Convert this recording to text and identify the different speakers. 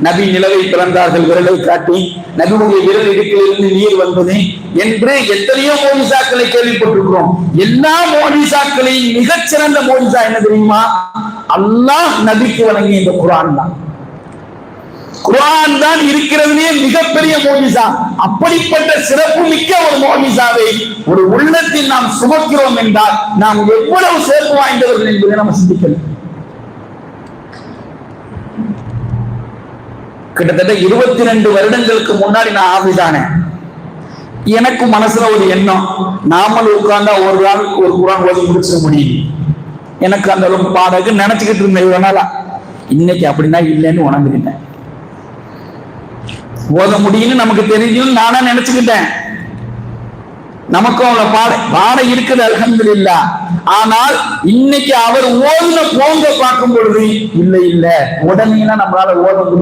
Speaker 1: நபி நிலவை பிறந்தார்கள் விரலை காட்டி, நபியுடைய விரல் இடுக்கிலிருந்து நீர் வந்தது என்று எத்தனையோ மோஜிசாக்களை கேள்விப்பட்டிருக்கிறோம். எல்லா மோஜிசாக்களையும் மிகச்சிறந்த மோஜிசா என்ன தெரியுமா? அல்லாஹ் நபிக்கு வழங்கிய இந்த குர்ஆன் தான். குர்ஆன் தான் இருக்கிறதுலே மிகப்பெரிய மோஜிசா. அப்படிப்பட்ட சிறப்பு மிக்க ஒரு மோஜிசாவை ஒரு உள்ளத்தில் நாம் சுமக்கிறோம் என்றால் நாம் எவ்வளவு சிறப்பு வாய்ந்தவர்கள் என்பதை நாம் சிந்திக்கணும். கிட்டத்தட்ட 22 வருடங்களுக்கு முன்னாடி நான் ஆபிதானேன். எனக்கு மனசுல ஒரு எண்ணம், நாமல் உட்கார்ந்தா ஒரு நாள் ஒரு குர்ஆன் ஓதி முடிச்சிட முடியும். எனக்கு அந்த அளவுக்கு பாடகு நினைச்சுக்கிட்டு இருந்தேன் இவ்வளவு நாளா. இன்னைக்கு அப்படின்னா இல்லைன்னு உணர்ந்துக்கிட்டேன். ஓத முடியும்னு நமக்கு தெரியும் நானா நினைச்சுக்கிட்டேன். நமக்கும் அவளை பாட இருக்குது அல்ஹம்துலில்லாஹ். ஆனால் இன்னைக்கு அவர் ஓதுன போங்க பார்க்கும் பொழுது இல்லை உடனே நம்மளால ஓத முடியும்.